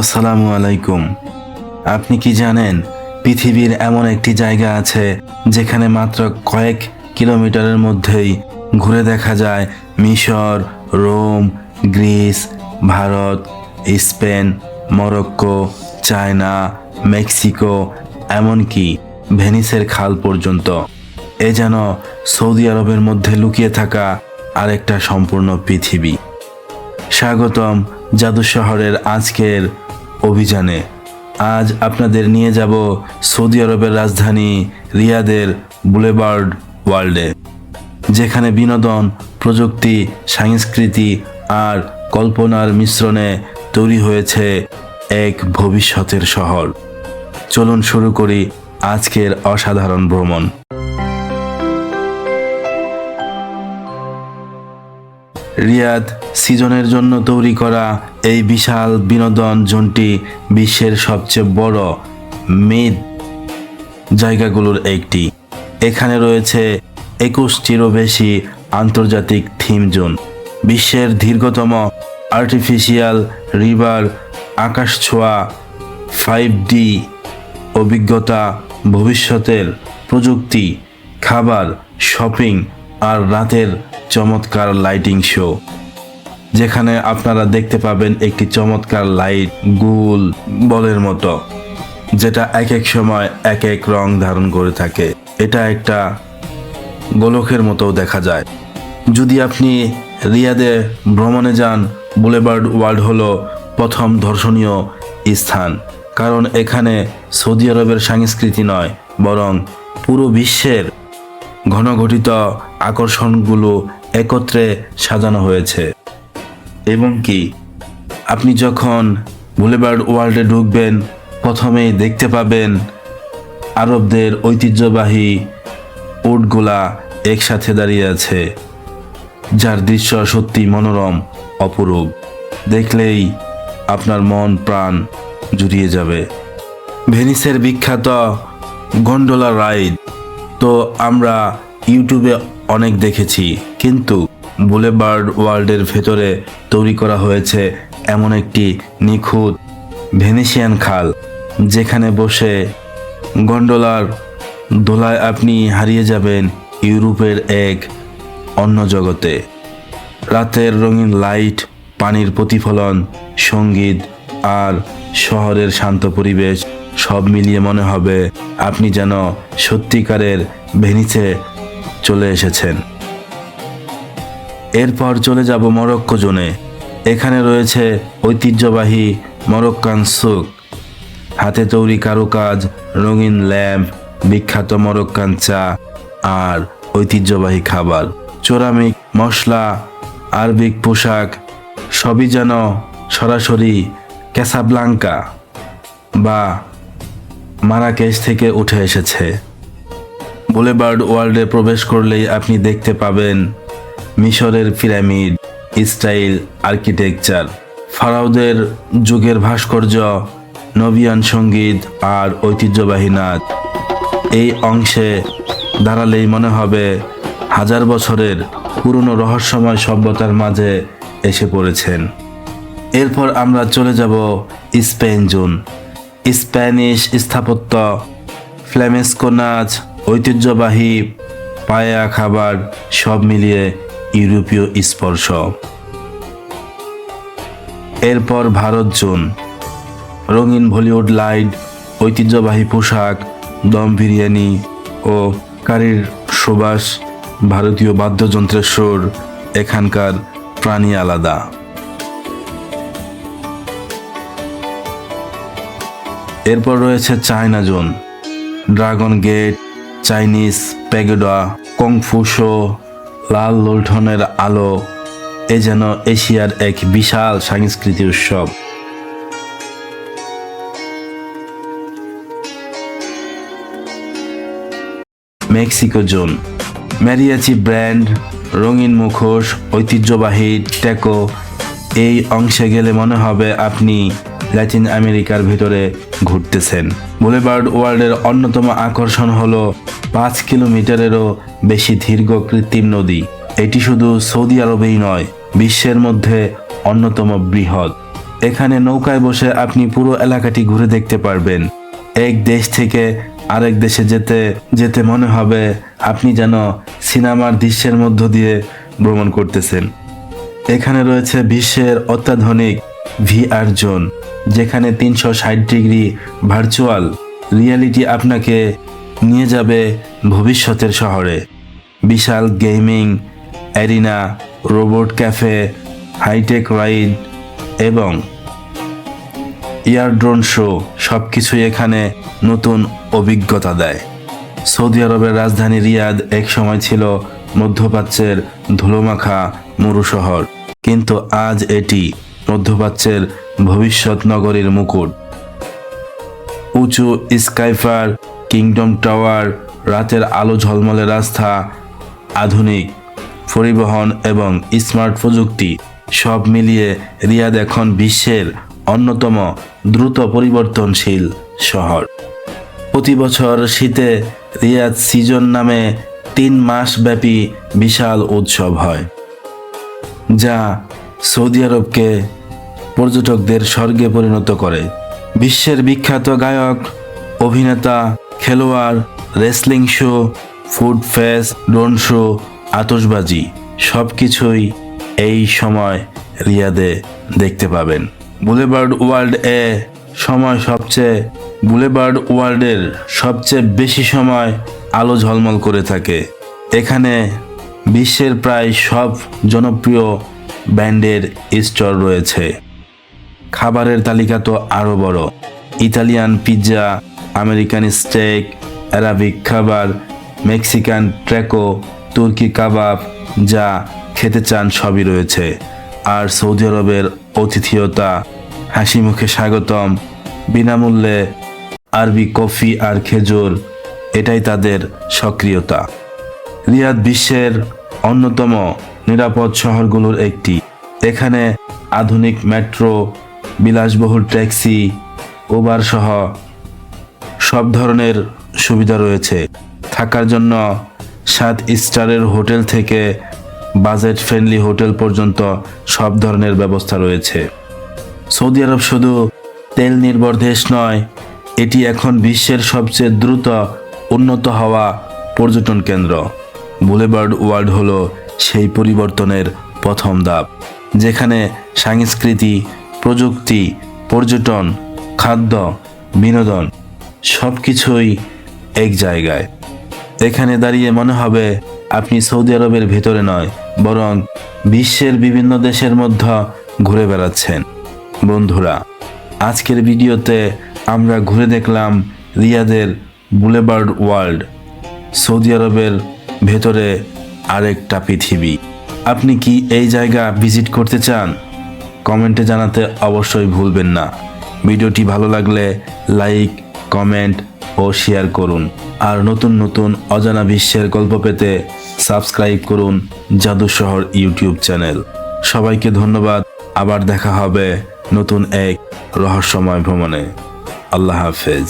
আসসালামু আলাইকুম। আপনি কি জানেন পৃথিবীর এমন একটি জায়গা আছে যেখানে মাত্র কয়েক কিলোমিটারের মধ্যেই ঘুরে দেখা যায় মিশর, Rome, Greece, Bharat, Spain, Morocco, China, Mexico, এমনকি ভেনিসের খাল পর্যন্ত। এ যেন সৌদি আরবের মধ্যে লুকিয়ে থাকা আরেকটা সম্পূর্ণ পৃথিবী। স্বাগতম জাদু শহরের আজকের অভিযানে। আজ আপনাদের নিয়ে যাব সৌদি আরবের রাজধানী রিয়াদের বুলেভার্ড ওয়ার্ল্ডে, যেখানে বিনোদন, প্রযুক্তি, সংস্কৃতি আর কল্পনার মিশ্রণে তৈরি হয়েছে এক ভবিষ্যতের শহর। চলুন শুরু করি আজকের অসাধারণ ভ্রমণ। রিয়াদ সিজনের জন্য তৈরি করা এই বিশাল বিনোদন জোনটি বিশ্বের সবচেয়ে বড় মিড জায়গাগুলোর একটি। এখানে রয়েছে 21টিরও বেশি আন্তর্জাতিক থিম জোন, বিশ্বের দীর্ঘতম আর্টিফিশিয়াল রিভার, আকাশছোঁয়া 5D অভিজ্ঞতা, ভবিষ্যতের প্রযুক্তি, খাবার, শপিং আর রাতের চমৎকার লাইটিং শো, যেখানে আপনারা দেখতে পাবেন একটি চমৎকার লাইট গোল বলের মতো, যেটা এক এক সময় এক এক রং ধারণ করে থাকে। এটা একটা গোলকের মতো দেখা যায়। যদি আপনি রিয়াদে ভ্রমণে যান, বুলেভার্ড ওয়ার্ল্ড হলো প্রথম দর্শনীয় স্থান, কারণ এখানে সৌদি আরবের সংস্কৃতি নয়, বরং পুরো বিশ্বের ঘনঘটিত আকর্ষণগুলো একত্রে সাজানো হয়েছে। এবং কি আপনি যখন বুলেভার্ড ওয়ার্ল্ডে ঢুকবেন, প্রথমেই দেখতে পাবেন আরবদের ঐতিহ্যবাহী উটগুলা একসাথে দাঁড়িয়ে আছে, যার দৃশ্য সত্যি মনোরম, অপরূপ। দেখলেই আপনার মন প্রাণ জুড়িয়ে যাবে। ভেনিসের বিখ্যাত গন্ডোলা রাইড তো আমরা ইউটিউবে অনেক দেখেছি, কিন্তু বুলেভার্ড ওয়ার্ল্ডের ভেতরে তৈরি করা হয়েছে এমন একটি নিখুঁত ভেনিসিয়ান খাল, যেখানে বসে গন্ডোলার দোলায় আপনি হারিয়ে যাবেন ইউরোপের এক অন্য জগতে। রাতের রঙিন লাইট, পানির প্রতিফলন, সঙ্গীত আর শহরের শান্ত পরিবেশ সব মিলিয়ে মনে হবে আপনি যেন সত্যিকারের ভেনিসে চলে এসেছেন। এরপর চলে যাব মরক্কো জোনে। এখানে রয়েছে ঐতিহ্যবাহী মরক্কান সুক, হাতে তৈরি কারুকাজ, রঙিন ল্যাম্প, বিখ্যাত মরক্কান চা আর ঐতিহ্যবাহী খাবার, চোরামিক মশলা, আরবিক পোশাক, সবই যেন সরাসরি ক্যাসাব্লাঙ্কা বা মারাকেশ থেকে উঠে এসেছে। বুলেভার্ড ওয়ার্ল্ডে প্রবেশ করলেই আপনি দেখতে পাবেন মিশরের পিরামিড স্টাইল আর্কিটেকচার, ফারাওদের যুগের ভাস্কর্য, নবিয়ান সঙ্গীত আর ঐতিহ্যবাহী নাচ। এই অংশে দাঁড়ালেই মনে হবে হাজার বছরের পুরনো রহস্যময় সভ্যতার মাঝে এসে পড়েছেন। এরপর আমরা চলে যাব স্পেন জোন। স্প্যানিশ স্থাপত্য, ফ্ল্যামেস্কো নাচ, ঐতিহ্যবাহী পায়া খাবার সব মিলিয়ে ইউরোপীয় স্পর্শ। এরপর ভারত জোন। রঙিন বলিউড লাইট, ঐতিহ্যবাহী পোশাক, দম বিরিয়ানি ও কারির সুবাস, ভারতীয় বাদ্যযন্ত্রের সুর, এখানকার প্রাণী আলাদা। এরপর রয়েছে China zone. Dragon gate, Chinese pagoda, kung fu show, লাল লণ্ঠনের আলো, এ যেন এশিয়ার এক বিশাল সাংস্কৃতিক উৎসব। Mexico zone. ম্যারিয়াচি ব্র্যান্ড, রঙিন মুখোশ, ঐতিহ্যবাহী ট্যাকো, এই অংশে গেলে মনে হবে আপনি ল্যাটিন আমেরিকার ভিতরে ঘুরতেছেন। বুলেভার্ড ওয়ার্ল্ডের অন্যতম আকর্ষণ হলো 5 কিলোমিটারেরও বেশি দীর্ঘ কৃত্রিম নদী। এটি শুধু সৌদি আরবেই নয়, বিশ্বের মধ্যে অন্যতম বৃহৎ। এখানে নৌকায় বসে আপনি পুরো এলাকাটি ঘুরে দেখতে পারবেন। এক দেশ থেকে আরেক দেশে যেতে যেতে মনে হবে আপনি যেন সিনেমার দৃশ্যের মধ্য দিয়ে ভ্রমণ করতেছেন। এখানে রয়েছে বিশ্বের অত্যাধুনিক ভিআর জোন, যেখানে 360 ডিগ্রি ভার্চুয়াল রিয়েলিটি আপনাকে নিয়ে যাবে ভবিষ্যতের শহরে। বিশাল gaming arena, robot cafe, high tech ride এবং এয়ার ড্রোন শো সবকিছুই এখানে নতুন অভিজ্ঞতা দেয়। সৌদি আরবের রাজধানী রিয়াদ এক সময় ছিল মধ্যপ্রাচ্যের ধুলোমাখা মরু শহর, কিন্তু আজ এটি মধ্যপ্রাচ্যের ভবিষ্যৎ নগরীর মুকুট। উঁচু স্কাইফার, কিংডম টাওয়ার, রাতের আলো ঝলমলে রাস্তা, আধুনিক পরিবহন এবং স্মার্ট প্রযুক্তি সব মিলিয়ে রিয়াদ এখন বিশ্বের অন্যতম দ্রুত পরিবর্তনশীল শহর। প্রতি বছর শীতে রিয়াদ সিজন নামে 3 মাস ব্যাপী বিশাল উৎসব হয়, যা সৌদি আরবকে পর্যটকদের স্বর্গে পরিণত করে। বিশ্বের বিখ্যাত গায়ক, অভিনেতা, খেলোয়াড়, wrestling show, food fest, drone show, আতশবাজি সবকিছুই এই সময় রিয়াদে দেখতে পাবেন। বুলেভার্ড ওয়ার্ল্ডের সবচেয়ে বেশি সময় আলো ঝলমল করে থাকে। এখানে বিশ্বের প্রায় সব জনপ্রিয় ব্র্যান্ডের স্টোর রয়েছে। খাবারের তালিকা তো আরও বড়। Italian pizza, American steak, Arabic খাবার, মেক্সিকান ট্যাকো, তুর্কি কাবাব, যা খেতে চান সবই রয়েছে। আর সৌদি আরবের আতিথেয়তা, হাসি মুখে স্বাগতম, বিনামূল্যে আরবি কফি আর খেজুর, এটাই তাদের সক্রিয়তা। রিয়াদ বিশ্বের অন্যতম নিরাপদ শহরগুলোর একটি। এখানে আধুনিক মেট্রো, বিলাসবহুল ট্যাক্সি, উবার সহ সব ধরনের সুবিধা রয়েছে। থাকার জন্য 7 স্টারের হোটেল থেকে বাজেট ফ্রেন্ডলি হোটেল পর্যন্ত সব ধরনের ব্যবস্থা রয়েছে। সৌদি আরব শুধু তেল নির্ভর দেশ নয়, এটি এখন বিশ্বের সবচেয়ে দ্রুত উন্নত হওয়া পর্যটন কেন্দ্র। বুলেভার্ড ওয়ার্ল্ড হলো সেই পরিবর্তনের প্রথম ধাপ, যেখানে সংস্কৃতি, প্রযুক্তি, পর্যটন, খাদ্য, বিনোদন সবকিছুই এক জায়গায়। এখানে দাঁড়িয়ে মনে হবে আপনি সৌদি আরবের ভেতরে নয়, বরং বিশ্বের বিভিন্ন দেশের মধ্যে ঘুরে বেড়াচ্ছেন। বন্ধুরা, আজকের ভিডিওতে আমরা ঘুরে দেখলাম রিয়াদের বুলেভার্ড ওয়ার্ল্ড, সৌদি আরবের ভেতরে আরেকটা পৃথিবী। আপনি কি এই জায়গা ভিজিট করতে চান? কমেন্টে জানাতে অবশ্যই ভুলবেন না। ভিডিওটি ভালো লাগলে লাইক, কমেন্ট ও শেয়ার করুন। আর নতুন নতুন অজানা বিশ্বের গল্প পেতে সাবস্ক্রাইব করুন জাদু শহর ইউটিউব চ্যানেল। সবাইকে ধন্যবাদ। আবার দেখা হবে নতুন এক রহস্যময় ভ্রমণে। আল্লাহ হাফেজ।